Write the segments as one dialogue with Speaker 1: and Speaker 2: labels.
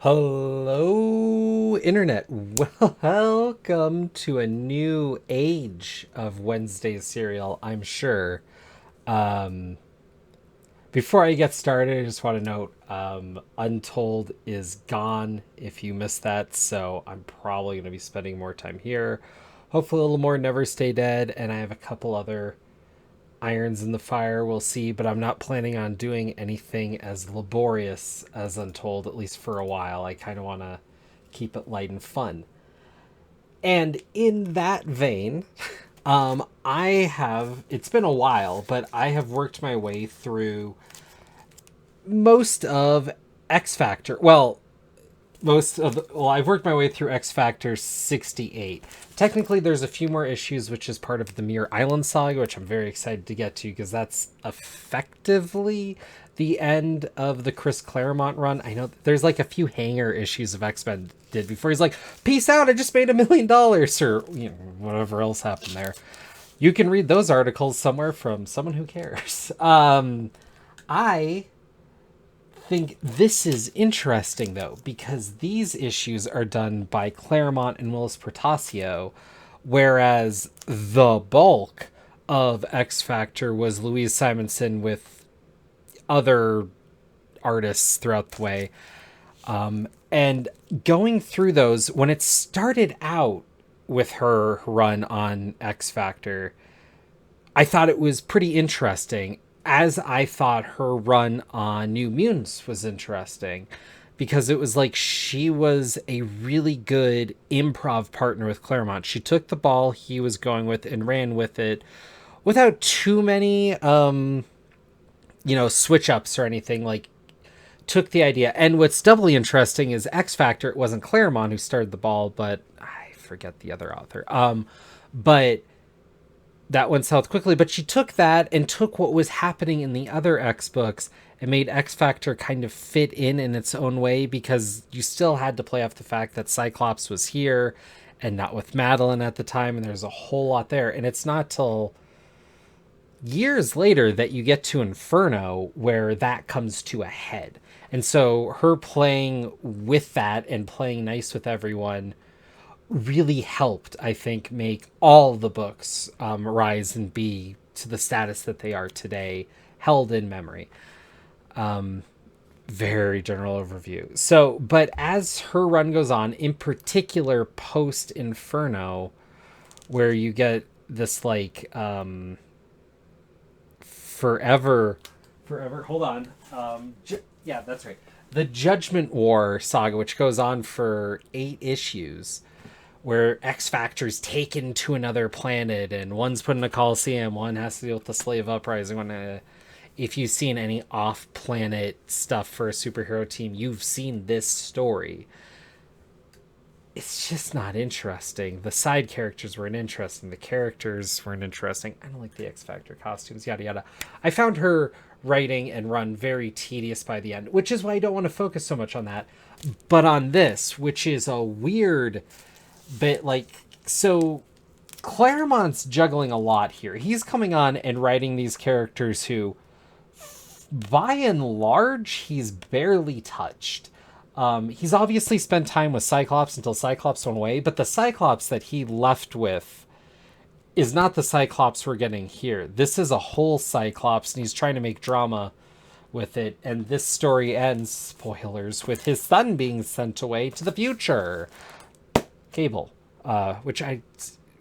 Speaker 1: Hello, Internet. Welcome to a new age of Wednesday cereal, I'm sure. Um, Before I get started, I just want to note Untold is gone if you missed that, so I'm probably going to be spending more time here. Hopefully, a little more Never Stay Dead, and I have a couple other irons in the fire, we'll see, but I'm not planning on doing anything as laborious as Untold, at least for a while. I kind of want to keep it light and fun. And in that vein, it's been a while, but I have worked my way through most of X Factor. I've worked my way through X Factor 68. Technically, there's a few more issues, which is part of the Muir Island saga, which I'm very excited to get to because that's effectively the end of the Chris Claremont run. I know there's like a few hanger issues of X-Men did before he's like, "Peace out, I just made $1 million," or whatever else happened there. You can read those articles somewhere from someone who cares. I think this is interesting though, because these issues are done by Claremont and Willis Portacio, whereas the bulk of X Factor was Louise Simonson with other artists throughout the way. And going through those, when it started out with her run on X Factor, I thought it was pretty interesting, as I thought her run on New Mutants was interesting, because it was like she was a really good improv partner with Claremont. She took the ball he was going with and ran with it without too many switch ups or anything. Like, took the idea. And what's doubly interesting is X Factor, it wasn't Claremont who started the ball, but I forget the other author. But that went south quickly, but she took that and took what was happening in the other X books and made X Factor kind of fit in its own way, because you still had to play off the fact that Cyclops was here and not with Madeline at the time, and there's a whole lot there. And it's not till years later that you get to Inferno where that comes to a head. And so her playing with that and playing nice with everyone really helped, I think, make all the books rise and be to the status that they are today, held in memory. Very general overview. So, but as her run goes on, in particular post Inferno, where you get this like forever. Hold on. Yeah, that's right. The Judgment War saga, which goes on for 8 issues, where X Factor's taken to another planet and one's put in a coliseum, one has to deal with the slave uprising. If you've seen any off-planet stuff for a superhero team, you've seen this story. It's just not interesting. The side characters weren't interesting. The characters weren't interesting. I don't like the X Factor costumes, yada yada. I found her writing and run very tedious by the end, which is why I don't want to focus so much on that. But on this, which is a weird bit, like, so Claremont's juggling a lot here. He's coming on and writing these characters who, by and large, he's barely touched. He's obviously spent time with Cyclops until Cyclops went away, but the Cyclops that he left with is not the Cyclops we're getting here. This is a whole Cyclops, and he's trying to make drama with it. And this story ends, spoilers, with his son being sent away to the future. Cable, which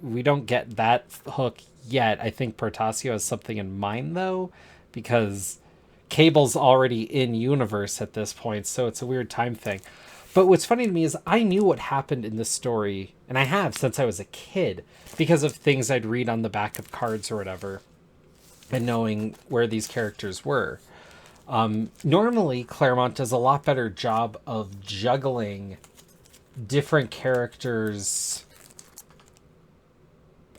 Speaker 1: we don't get that hook yet. I think Portacio has something in mind, though, because Cable's already in universe at this point, so it's a weird time thing. But what's funny to me is I knew what happened in this story, and I have since I was a kid, because of things I'd read on the back of cards or whatever, and knowing where these characters were. Normally, Claremont does a lot better job of juggling different characters'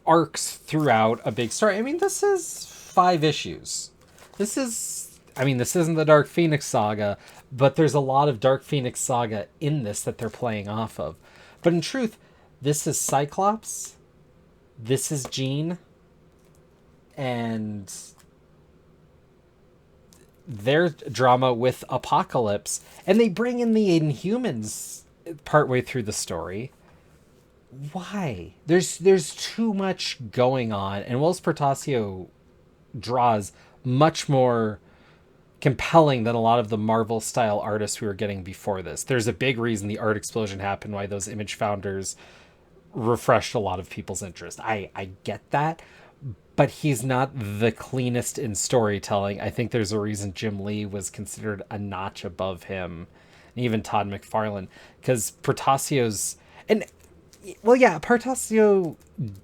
Speaker 1: arcs throughout a big story. I mean, this is 5 issues. This isn't the Dark Phoenix saga, but there's a lot of Dark Phoenix saga in this that they're playing off of. But in truth, this is Cyclops, this is Jean, and their drama with Apocalypse, and they bring in the Inhumans partway through the story. Why? There's too much going on, and Whilst Portacio draws much more compelling than a lot of the Marvel style artists we were getting before this. There's a big reason the art explosion happened, why those Image founders refreshed a lot of people's interest. I get that, but he's not the cleanest in storytelling. I think there's a reason Jim Lee was considered a notch above him, and even Todd McFarlane, because Portacio's and well, yeah, Partasio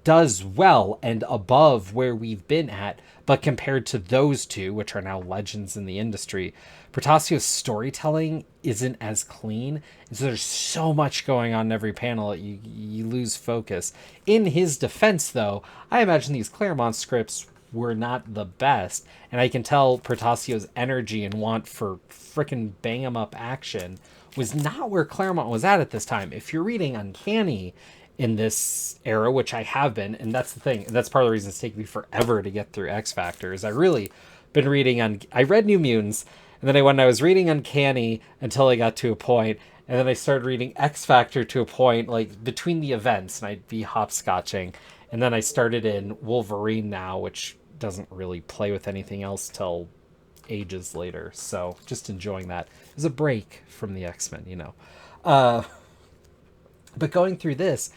Speaker 1: does well and above where we've been at, but compared to those two, which are now legends in the industry, Partasio's storytelling isn't as clean. And so there's so much going on in every panel, you lose focus. In his defense, though, I imagine these Claremont scripts were not the best, and I can tell Portasio's energy and want for frickin' bang 'em up action was not where Claremont was at this time. If you're reading Uncanny in this era, which I have been, and that's the thing, that's part of the reason it's taken me forever to get through X Factor, is I really been reading I read New Mutants, and then I was reading Uncanny until I got to a point, and then I started reading X Factor to a point, like between the events, and I'd be hopscotching, and then I started in Wolverine now, which doesn't really play with anything else till ages later, so just enjoying that. It was a break from the X-Men, but going through this,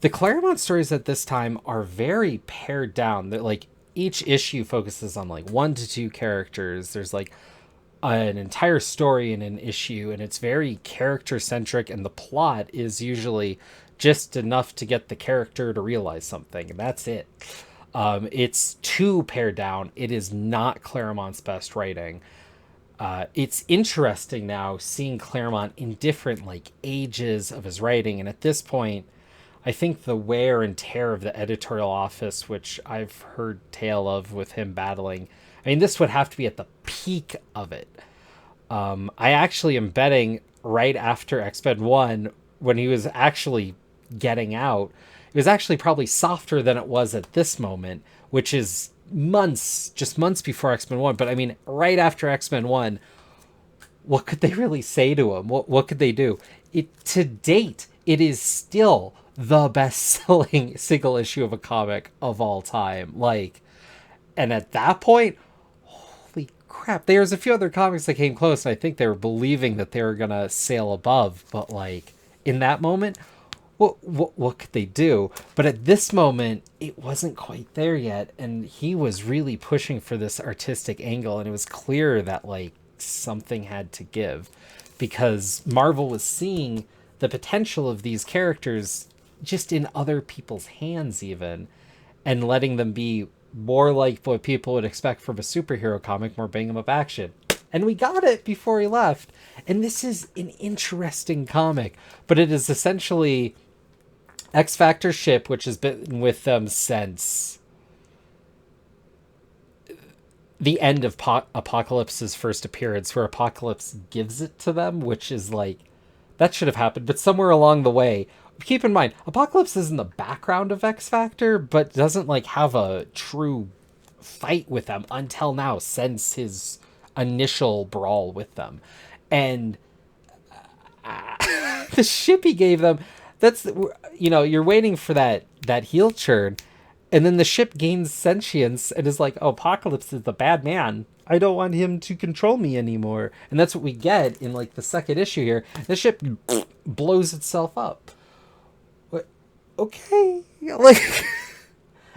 Speaker 1: the Claremont stories at this time are very pared down. They're like, each issue focuses on like 1 to 2 characters. There's like an entire story in an issue, and it's very character centric, and the plot is usually just enough to get the character to realize something, and that's it. It's too pared down. It is not Claremont's best writing. It's interesting now seeing Claremont in different like ages of his writing, and at this point I think the wear and tear of the editorial office, which I've heard tale of with him battling, I mean, this would have to be at the peak of it. I actually am betting right after X-Men 1, when he was actually getting out, it was actually probably softer than it was at this moment, which is just months before X-Men 1. But I mean, right after X-Men 1, what could they really say to him? What could they do? To date, it is still the best-selling single issue of a comic of all time. Like, and at that point, holy crap, there's a few other comics that came close, and I think they were believing that they were gonna sail above. But like, in that moment, what could they do? But at this moment, it wasn't quite there yet, and he was really pushing for this artistic angle, and it was clear that like something had to give, because Marvel was seeing the potential of these characters just in other people's hands even, and letting them be more like what people would expect from a superhero comic, more bang 'em up action. And we got it before he left. And this is an interesting comic, but it is essentially X Factor ship, which has been with them since the end of Apocalypse's first appearance, where Apocalypse gives it to them, which is like, that should have happened, but somewhere along the way, keep in mind, Apocalypse is in the background of X Factor, but doesn't like have a true fight with them until now, since his initial brawl with them. And the ship he gave them, that's, you're waiting for that heel churn, and then the ship gains sentience and is like, oh, Apocalypse is the bad man, I don't want him to control me anymore. And that's what we get in like the second issue here. The ship blows itself up. What? Okay, like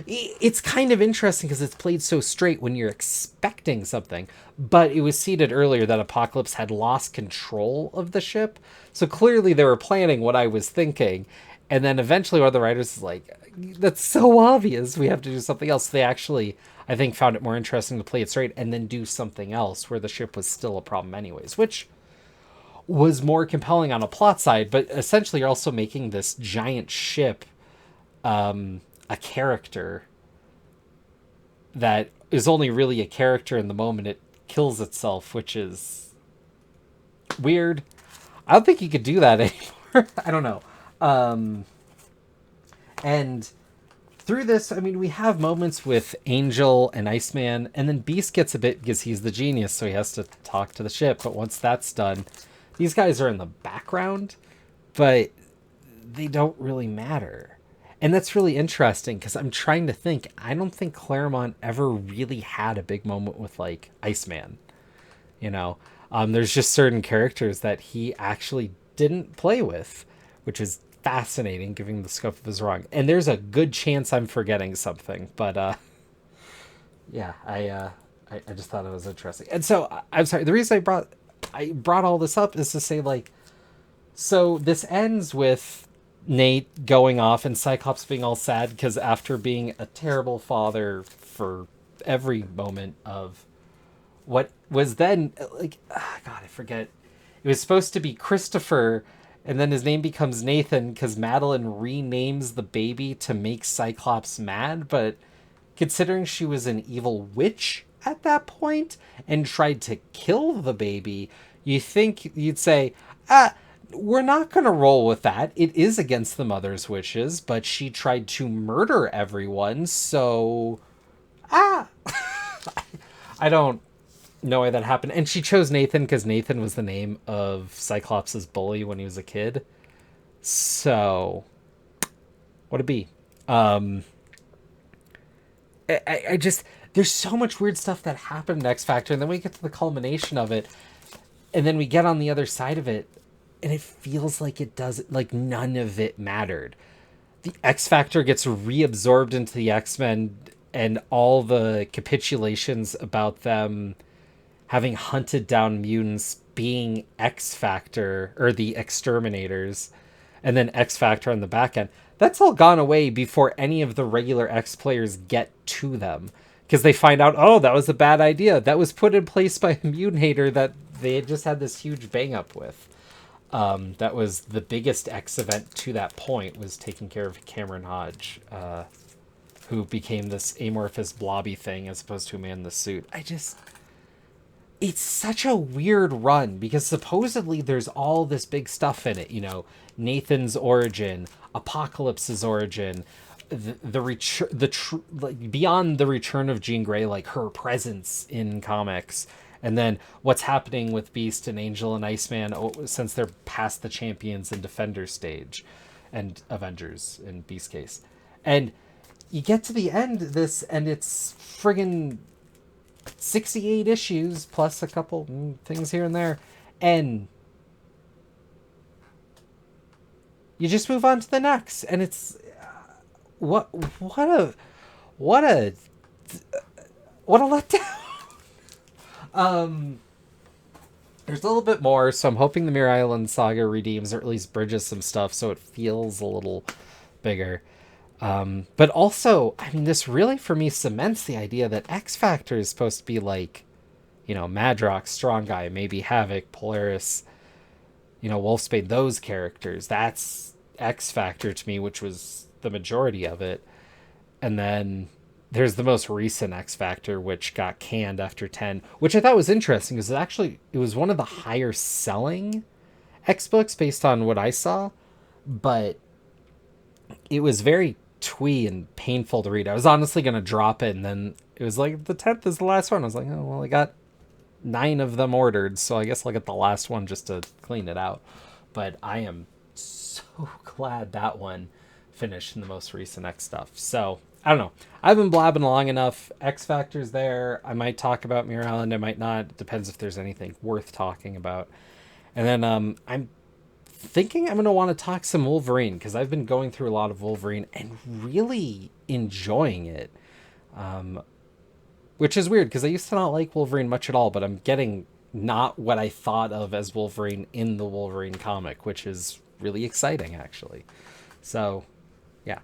Speaker 1: it's kind of interesting because it's played so straight when you're expecting something, but it was seeded earlier that Apocalypse had lost control of the ship, so clearly they were planning what I was thinking. And then eventually one of the writers is like, that's so obvious, we have to do something else. They actually, I think, found it more interesting to play it straight and then do something else where the ship was still a problem anyways, which was more compelling on a plot side. But essentially you're also making this giant ship a character that is only really a character in the moment it kills itself, which is weird. I don't think you could do that anymore. I don't know. And through this, I mean, we have moments with Angel and Iceman, and then Beast gets a bit because he's the genius, so he has to talk to the ship. But once that's done, these guys are in the background, but they don't really matter. And that's really interesting because I'm trying to think. I don't think Claremont ever really had a big moment with like Iceman. You know, there's just certain characters that he actually didn't play with, which is fascinating given the scope of his run. And there's a good chance I'm forgetting something, but yeah, I just thought it was interesting. And so I'm sorry. The reason I brought all this up is to say like, so this ends with Nate going off and Cyclops being all sad because after being a terrible father for every moment of what was then like, God, I forget. It was supposed to be Christopher, and then his name becomes Nathan because Madeline renames the baby to make Cyclops mad. But considering she was an evil witch at that point and tried to kill the baby, you think you'd say, we're not going to roll with that. It is against the mother's wishes, but she tried to murder everyone, so I don't know why that happened. And she chose Nathan because Nathan was the name of Cyclops' bully when he was a kid. So, what a be. I just, there's so much weird stuff that happened in X Factor, and then we get to the culmination of it, and then we get on the other side of it, and it feels like it does, like none of it mattered. The X Factor gets reabsorbed into the X-Men, and all the capitulations about them having hunted down mutants being X Factor, or the exterminators, and then X Factor on the back end. That's all gone away before any of the regular X players get to them. Because they find out, oh, that was a bad idea. That was put in place by a mutinator that they had just had this huge bang up with. That was the biggest X event to that point, was taking care of Cameron Hodge, who became this amorphous blobby thing as opposed to a man in the suit. It's such a weird run because supposedly there's all this big stuff in it. You know, Nathan's origin, Apocalypse's origin, like beyond the return of Jean Grey, like her presence in comics, and then what's happening with Beast and Angel and Iceman since they're past the Champions and Defenders stage, and Avengers in Beast case, and you get to the end of this and it's friggin' 68 issues plus a couple things here and there, and you just move on to the next, and it's what a letdown. There's a little bit more, so I'm hoping the Mirror Island saga redeems or at least bridges some stuff so it feels a little bigger. But also, I mean, this really, for me, cements the idea that X Factor is supposed to be like, you know, Madrox, Strong Guy, maybe Havoc, Polaris, you know, Wolfspade, those characters. That's X Factor to me, which was the majority of it. And then there's the most recent X Factor, which got canned after 10, which I thought was interesting because it was one of the higher selling X books based on what I saw, but it was very twee and painful to read. I was honestly going to drop it, and then it was like the 10th is the last one. I was like, oh, well, I got 9 of them ordered, so I guess I'll get the last one just to clean it out. But I am so glad that one finished in the most recent X stuff. So, I don't know. I've been blabbing long enough. X Factor's there. I might talk about Mirror Island. I might not. It depends if there's anything worth talking about. And then I'm thinking I'm going to want to talk some Wolverine because I've been going through a lot of Wolverine and really enjoying it. Which is weird because I used to not like Wolverine much at all, but I'm getting not what I thought of as Wolverine in the Wolverine comic, which is really exciting, actually. So, yeah.